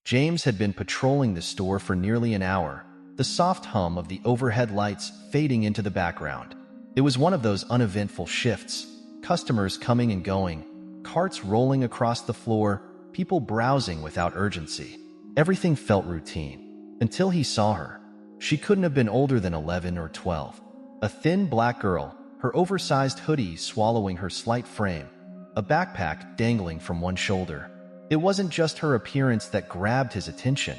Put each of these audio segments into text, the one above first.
James had been patrolling the store for nearly an hour, the soft hum of the overhead lights fading into the background. It was one of those uneventful shifts, customers coming and going, carts rolling across the floor, people browsing without urgency. Everything felt routine, until he saw her. She couldn't have been older than 11 or 12. A thin black girl, her oversized hoodie swallowing her slight frame, a backpack dangling from one shoulder. It wasn't just her appearance that grabbed his attention.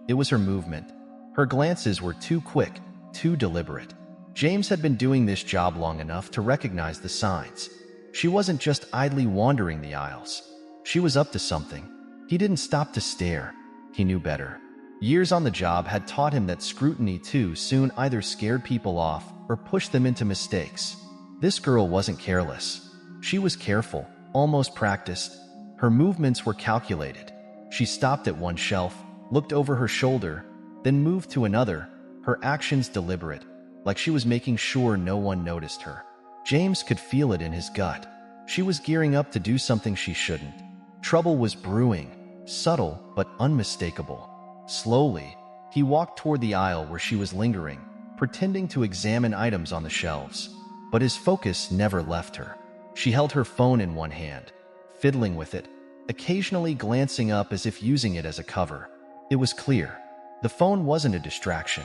It was her movement. Her glances were too quick, too deliberate. James had been doing this job long enough to recognize the signs. She wasn't just idly wandering the aisles. She was up to something. He didn't stop to stare. He knew better. Years on the job had taught him that scrutiny too soon either scared people off or pushed them into mistakes. This girl wasn't careless. She was careful, almost practiced. Her movements were calculated. She stopped at one shelf, looked over her shoulder, then moved to another, her actions deliberate, like she was making sure no one noticed her. James could feel it in his gut. She was gearing up to do something she shouldn't. Trouble was brewing, subtle but unmistakable. Slowly, he walked toward the aisle where she was lingering, pretending to examine items on the shelves. But his focus never left her. She held her phone in one hand, fiddling with it, occasionally glancing up as if using it as a cover. It was clear. The phone wasn't a distraction.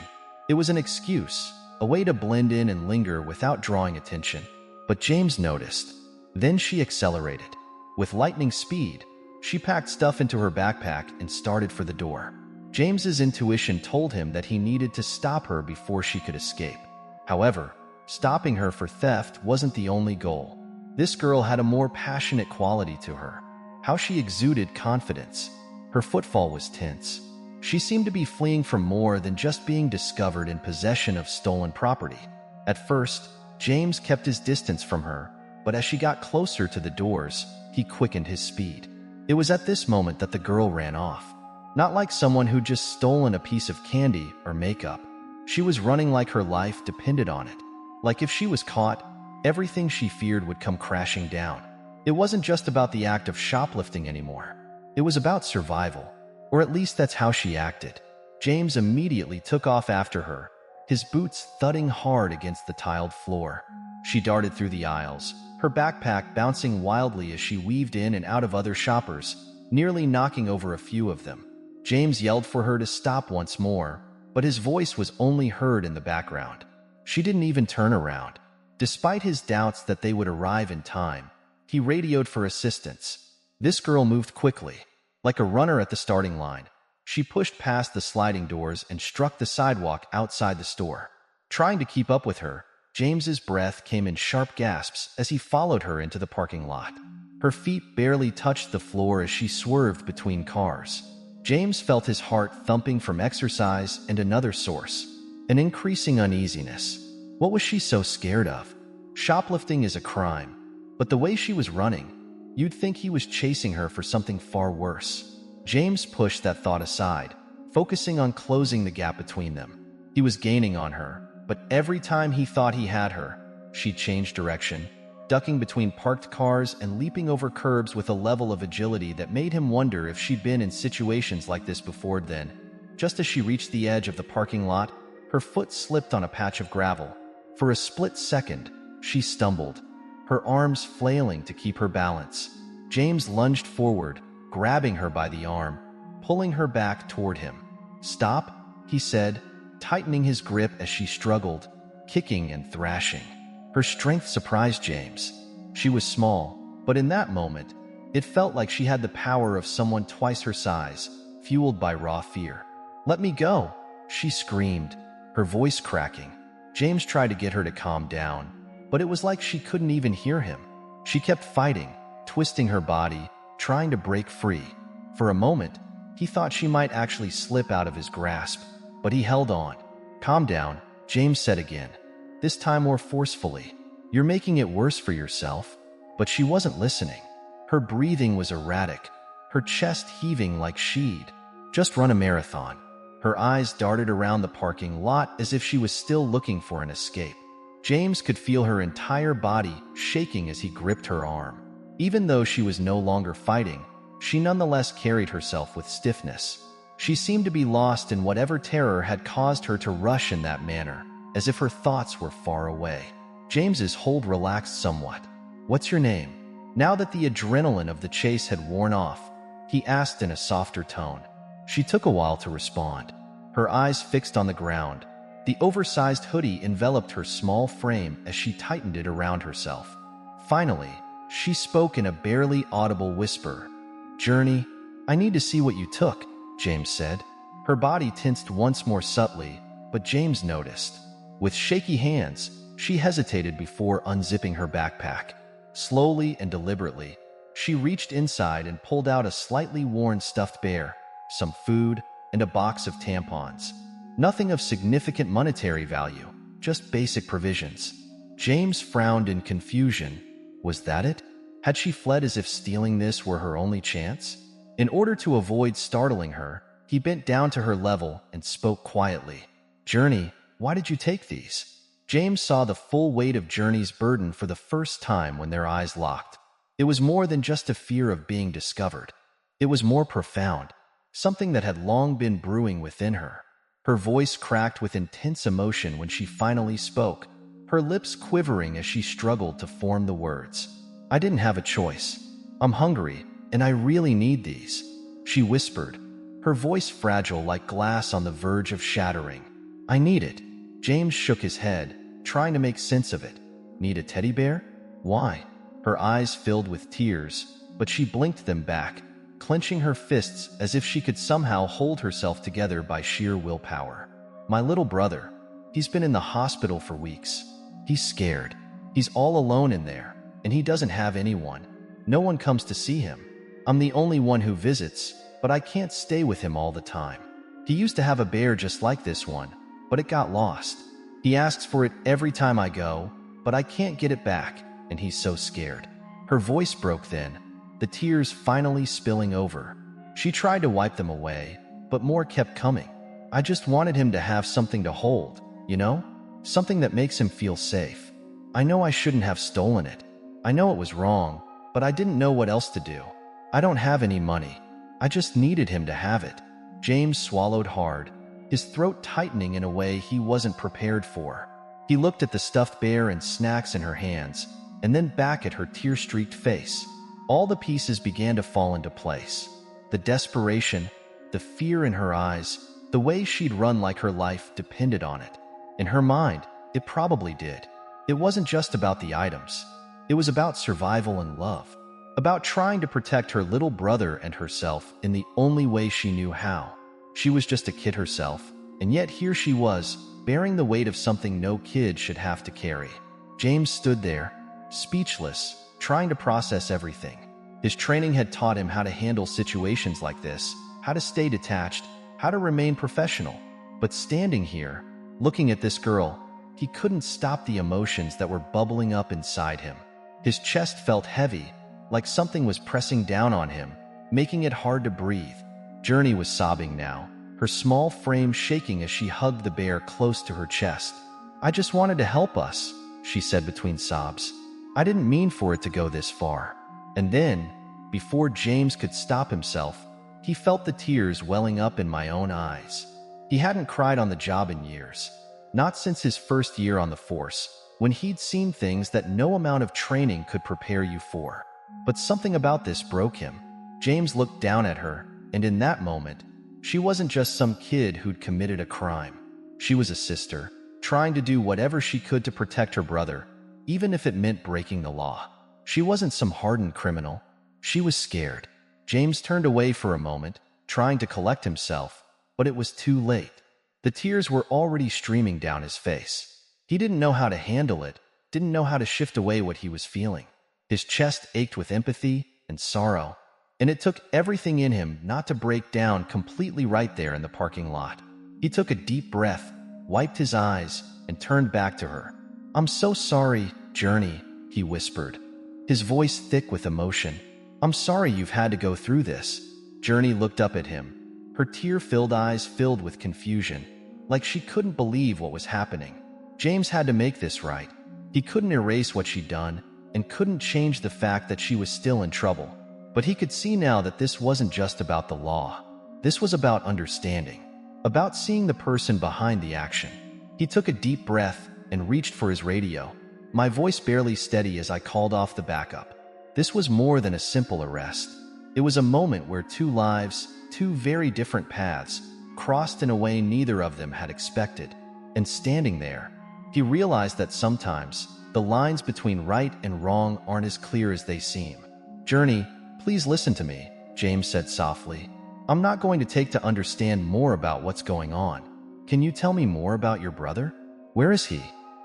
It was an excuse, a way to blend in and linger without drawing attention. But James noticed. Then she accelerated. With lightning speed, she packed stuff into her backpack and started for the door. James's intuition told him that he needed to stop her before she could escape. However, stopping her for theft wasn't the only goal. This girl had a more passionate quality to her. How she exuded confidence. Her footfall was tense. She seemed to be fleeing from more than just being discovered in possession of stolen property. At first, James kept his distance from her, but as she got closer to the doors, he quickened his speed. It was at this moment that the girl ran off. Not like someone who'd just stolen a piece of candy or makeup. She was running like her life depended on it. Like if she was caught, everything she feared would come crashing down. It wasn't just about the act of shoplifting anymore. It was about survival. Or at least that's how she acted. James immediately took off after her, his boots thudding hard against the tiled floor. She darted through the aisles, her backpack bouncing wildly as she weaved in and out of other shoppers, nearly knocking over a few of them. James yelled for her to stop once more, but his voice was only heard in the background. She didn't even turn around. Despite his doubts that they would arrive in time, he radioed for assistance. This girl moved quickly. Like a runner at the starting line, she pushed past the sliding doors and struck the sidewalk outside the store. Trying to keep up with her, James's breath came in sharp gasps as he followed her into the parking lot. Her feet barely touched the floor as she swerved between cars. James felt his heart thumping from exercise and another source, an increasing uneasiness. What was she so scared of? Shoplifting is a crime, but the way she was running, you'd think he was chasing her for something far worse. James pushed that thought aside, focusing on closing the gap between them. He was gaining on her, but every time he thought he had her, she changed direction, ducking between parked cars and leaping over curbs with a level of agility that made him wonder if she'd been in situations like this before then. Just as she reached the edge of the parking lot, her foot slipped on a patch of gravel. For a split second, she stumbled, her arms flailing to keep her balance. James lunged forward, grabbing her by the arm, pulling her back toward him. "Stop," he said, tightening his grip as she struggled, kicking and thrashing. Her strength surprised James. She was small, but in that moment, it felt like she had the power of someone twice her size, fueled by raw fear. "Let me go," she screamed, her voice cracking. James tried to get her to calm down, but it was like she couldn't even hear him. She kept fighting, twisting her body, trying to break free. For a moment, he thought she might actually slip out of his grasp, but he held on. "Calm down," James said again, this time more forcefully. "You're making it worse for yourself." But she wasn't listening. Her breathing was erratic, her chest heaving like she'd just run a marathon. Her eyes darted around the parking lot as if she was still looking for an escape. James could feel her entire body shaking as he gripped her arm. Even though she was no longer fighting, she nonetheless carried herself with stiffness. She seemed to be lost in whatever terror had caused her to rush in that manner, as if her thoughts were far away. James's hold relaxed somewhat. "What's your name?" Now that the adrenaline of the chase had worn off, he asked in a softer tone. She took a while to respond, her eyes fixed on the ground. The oversized hoodie enveloped her small frame as she tightened it around herself. Finally, she spoke in a barely audible whisper. "Journey, I need to see what you took," James said. Her body tensed once more subtly, but James noticed. With shaky hands, she hesitated before unzipping her backpack. Slowly and deliberately, she reached inside and pulled out a slightly worn stuffed bear, some food, and a box of tampons. Nothing of significant monetary value, just basic provisions. James frowned in confusion. Was that it? Had she fled as if stealing this were her only chance? In order to avoid startling her, he bent down to her level and spoke quietly. "Journey, why did you take these?" James saw the full weight of Journey's burden for the first time when their eyes locked. It was more than just a fear of being discovered. It was more profound, something that had long been brewing within her. Her voice cracked with intense emotion when she finally spoke, her lips quivering as she struggled to form the words. "I didn't have a choice. I'm hungry, and I really need these," she whispered, her voice fragile like glass on the verge of shattering. "I need it." James shook his head, trying to make sense of it. "Need a teddy bear? Why?" Her eyes filled with tears, but she blinked them back, clenching her fists as if she could somehow hold herself together by sheer willpower. "My little brother. He's been in the hospital for weeks. He's scared. He's all alone in there, and he doesn't have anyone. No one comes to see him. I'm the only one who visits, but I can't stay with him all the time. He used to have a bear just like this one, but it got lost. He asks for it every time I go, but I can't get it back, and he's so scared." Her voice broke then, the tears finally spilling over. She tried to wipe them away, but more kept coming. "I just wanted him to have something to hold, you know? Something that makes him feel safe. I know I shouldn't have stolen it. I know it was wrong, but I didn't know what else to do. I don't have any money. I just needed him to have it." James swallowed hard, his throat tightening in a way he wasn't prepared for. He looked at the stuffed bear and snacks in her hands, and then back at her tear-streaked face. All the pieces began to fall into place. The desperation, the fear in her eyes, the way she'd run like her life depended on it. In her mind, it probably did. It wasn't just about the items. It was about survival and love. About trying to protect her little brother and herself in the only way she knew how. She was just a kid herself, and yet here she was, bearing the weight of something no kid should have to carry. James stood there, speechless, trying to process everything. His training had taught him how to handle situations like this, how to stay detached, how to remain professional. But standing here, looking at this girl, he couldn't stop the emotions that were bubbling up inside him. His chest felt heavy, like something was pressing down on him, making it hard to breathe. Journey was sobbing now, her small frame shaking as she hugged the bear close to her chest. "I just wanted to help us," she said between sobs. "I didn't mean for it to go this far." And then, before James could stop himself, he felt the tears welling up in my own eyes. He hadn't cried on the job in years, not since his first year on the force, when he'd seen things that no amount of training could prepare you for. But something about this broke him. James looked down at her, and in that moment, she wasn't just some kid who'd committed a crime. She was a sister, trying to do whatever she could to protect her brother, even if it meant breaking the law. She wasn't some hardened criminal. She was scared. James turned away for a moment, trying to collect himself, but it was too late. The tears were already streaming down his face. He didn't know how to handle it, didn't know how to shift away what he was feeling. His chest ached with empathy and sorrow, and it took everything in him not to break down completely right there in the parking lot. He took a deep breath, wiped his eyes, and turned back to her. "I'm so sorry, Journey," he whispered, his voice thick with emotion. "I'm sorry you've had to go through this." Journey looked up at him, her tear-filled eyes filled with confusion, like she couldn't believe what was happening. James had to make this right. He couldn't erase what she'd done, and couldn't change the fact that she was still in trouble. But he could see now that this wasn't just about the law. This was about understanding, about seeing the person behind the action. He took a deep breath and reached for his radio, my voice barely steady as I called off the backup. This was more than a simple arrest. It was a moment where two lives, two very different paths, crossed in a way neither of them had expected. And standing there, he realized that sometimes the lines between right and wrong aren't as clear as they seem. "Journey, please listen to me," James said softly. "I'm not going to take to understand more about what's going on. Can you tell me more about your brother? Where is he?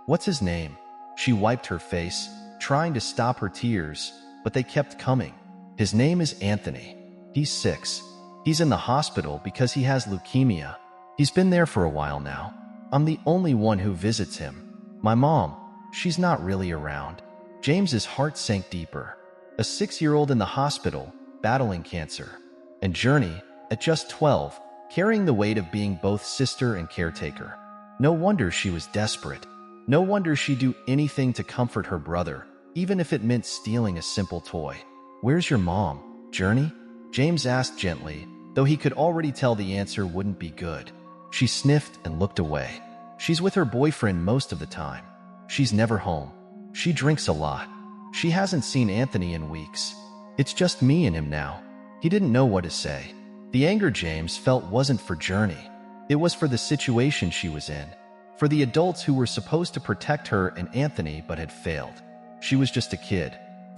What's his name?" She wiped her face, trying to stop her tears, but they kept coming. "His name is Anthony. He's 6. He's in the hospital because he has leukemia. He's been there for a while now. I'm the only one who visits him. My mom, she's not really around." James's heart sank deeper. A 6-year-old in the hospital, battling cancer. And Journey, at just 12, carrying the weight of being both sister and caretaker. No wonder she was desperate. No wonder she'd do anything to comfort her brother, even if it meant stealing a simple toy. "Where's your mom, Journey?" James asked gently, though he could already tell the answer wouldn't be good. She sniffed and looked away. "She's with her boyfriend most of the time. She's never home. She drinks a lot. She hasn't seen Anthony in weeks. It's just me and him now." He didn't know what to say. The anger James felt wasn't for Journey. It was for the situation she was in, for the adults who were supposed to protect her and Anthony but had failed. She was just a kid,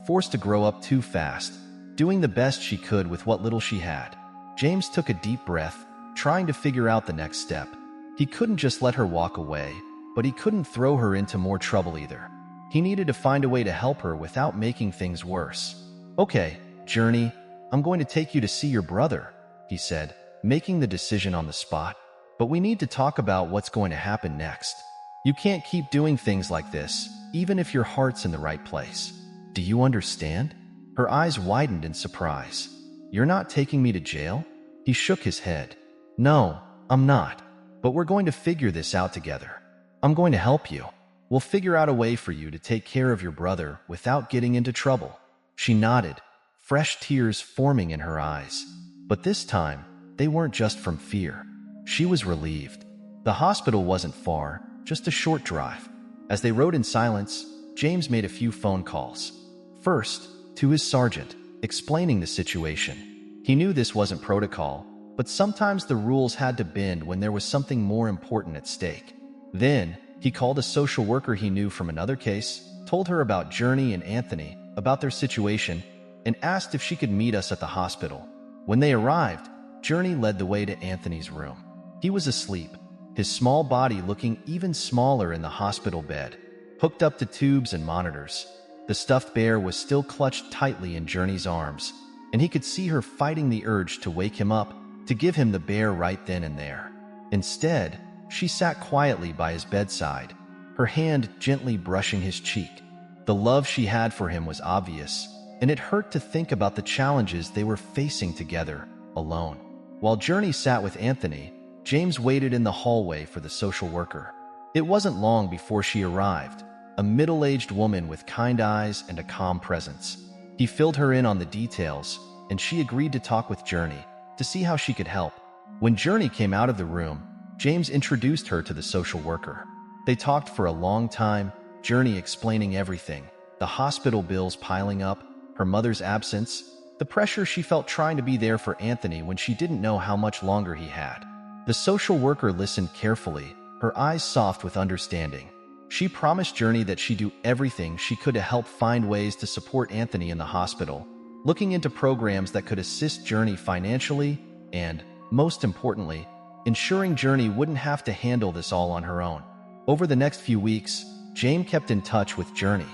forced to grow up too fast, doing the best she could with what little she had. James took a deep breath, trying to figure out the next step. He couldn't just let her walk away, but he couldn't throw her into more trouble either. He needed to find a way to help her without making things worse. "Okay, Journey, I'm going to take you to see your brother," he said, making the decision on the spot. "But we need to talk about what's going to happen next. You can't keep doing things like this, even if your heart's in the right place. Do you understand?" Her eyes widened in surprise. "You're not taking me to jail?" He shook his head. "No, I'm not. But we're going to figure this out together. I'm going to help you. We'll figure out a way for you to take care of your brother without getting into trouble." She nodded, fresh tears forming in her eyes. But this time, they weren't just from fear. She was relieved. The hospital wasn't far, just a short drive. As they rode in silence, James made a few phone calls. First, to his sergeant, explaining the situation. He knew this wasn't protocol, but sometimes the rules had to bend when there was something more important at stake. Then, he called a social worker he knew from another case, told her about Journey and Anthony, about their situation, and asked if she could meet us at the hospital. When they arrived, Journey led the way to Anthony's room. He was asleep, his small body looking even smaller in the hospital bed, hooked up to tubes and monitors. The stuffed bear was still clutched tightly in Journey's arms, and he could see her fighting the urge to wake him up, to give him the bear right then and there. Instead, she sat quietly by his bedside, her hand gently brushing his cheek. The love she had for him was obvious, and it hurt to think about the challenges they were facing together, alone. While Journey sat with Anthony, James waited in the hallway for the social worker. It wasn't long before she arrived, a middle-aged woman with kind eyes and a calm presence. He filled her in on the details, and she agreed to talk with Journey, to see how she could help. When Journey came out of the room, James introduced her to the social worker. They talked for a long time, Journey explaining everything, the hospital bills piling up, her mother's absence, the pressure she felt trying to be there for Anthony when she didn't know how much longer he had. The social worker listened carefully, her eyes soft with understanding. She promised Journey that she'd do everything she could to help find ways to support Anthony in the hospital, looking into programs that could assist Journey financially and, most importantly, ensuring Journey wouldn't have to handle this all on her own. Over the next few weeks, James kept in touch with Journey.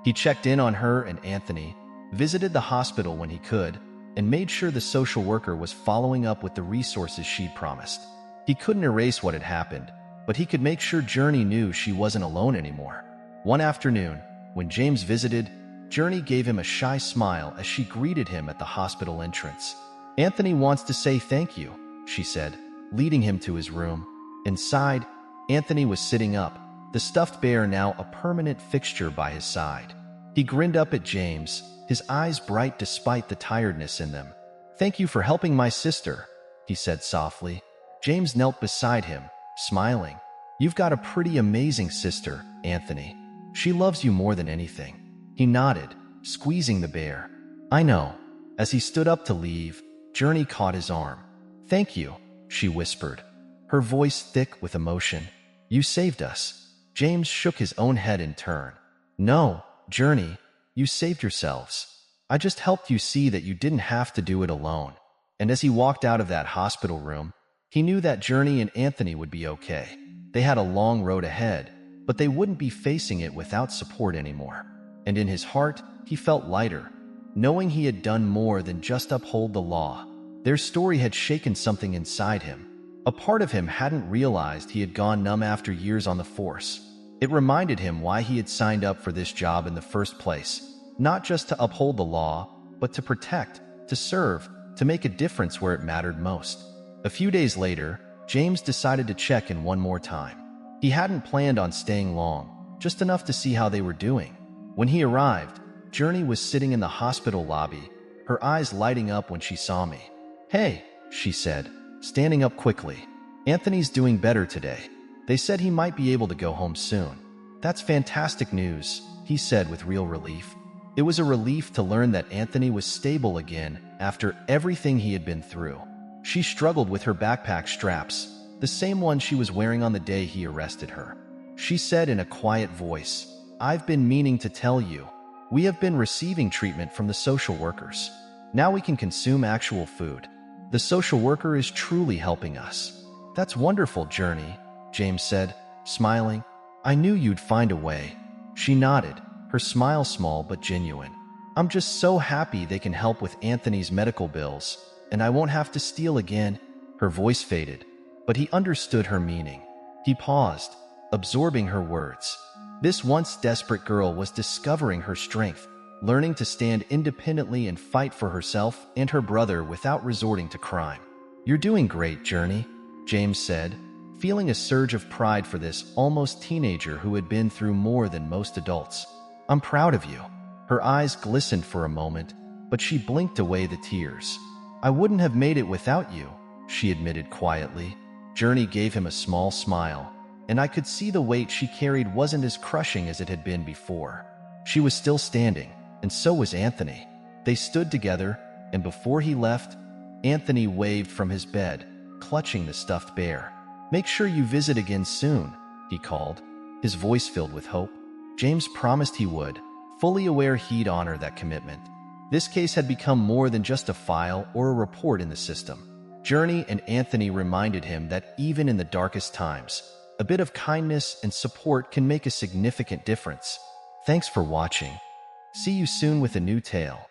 He checked in on her and Anthony, visited the hospital when he could, and made sure the social worker was following up with the resources she'd promised. He couldn't erase what had happened, but he could make sure Journey knew she wasn't alone anymore. One afternoon, when James visited, Journey gave him a shy smile as she greeted him at the hospital entrance. "Anthony wants to say thank you," she said, leading him to his room. Inside, Anthony was sitting up, the stuffed bear now a permanent fixture by his side. He grinned up at James, his eyes bright despite the tiredness in them. "Thank you for helping my sister," he said softly. James knelt beside him, smiling. You've got a pretty amazing sister, Anthony. She loves you more than anything. He nodded, squeezing the bear. I know. As he stood up to leave, Journey caught his arm. Thank you, she whispered, her voice thick with emotion. You saved us. James shook his own head in turn. No, Journey, you saved yourselves. I just helped you see that you didn't have to do it alone. And as he walked out of that hospital room, he knew that Journey and Anthony would be okay. They had a long road ahead, but they wouldn't be facing it without support anymore. And in his heart, he felt lighter, knowing he had done more than just uphold the law. Their story had shaken something inside him. A part of him hadn't realized he had gone numb after years on the force. It reminded him why he had signed up for this job in the first place, not just to uphold the law, but to protect, to serve, to make a difference where it mattered most. A few days later, James decided to check in one more time. He hadn't planned on staying long, just enough to see how they were doing. When he arrived, Journey was sitting in the hospital lobby, her eyes lighting up when she saw me. Hey, she said, standing up quickly. Anthony's doing better today. They said he might be able to go home soon. That's fantastic news, he said with real relief. It was a relief to learn that Anthony was stable again after everything he had been through. She struggled with her backpack straps, the same one she was wearing on the day he arrested her. She said in a quiet voice, I've been meaning to tell you. We have been receiving treatment from the social workers. Now we can consume actual food. The social worker is truly helping us. That's wonderful, Journey, James said, smiling. I knew you'd find a way. She nodded, her smile small but genuine. I'm just so happy they can help with Anthony's medical bills, and I won't have to steal again. Her voice faded, but he understood her meaning. He paused, absorbing her words. This once desperate girl was discovering her strength, learning to stand independently and fight for herself and her brother without resorting to crime. You're doing great, Journey, James said, feeling a surge of pride for this almost teenager who had been through more than most adults. I'm proud of you. Her eyes glistened for a moment, but she blinked away the tears. I wouldn't have made it without you, she admitted quietly. Journey gave him a small smile, and I could see the weight she carried wasn't as crushing as it had been before. She was still standing, and so was Anthony. They stood together, and before he left, Anthony waved from his bed, clutching the stuffed bear. Make sure you visit again soon, he called, his voice filled with hope. James promised he would, fully aware he'd honor that commitment. This case had become more than just a file or a report in the system. Journey and Anthony reminded him that even in the darkest times, a bit of kindness and support can make a significant difference. Thanks for watching. See you soon with a new tale.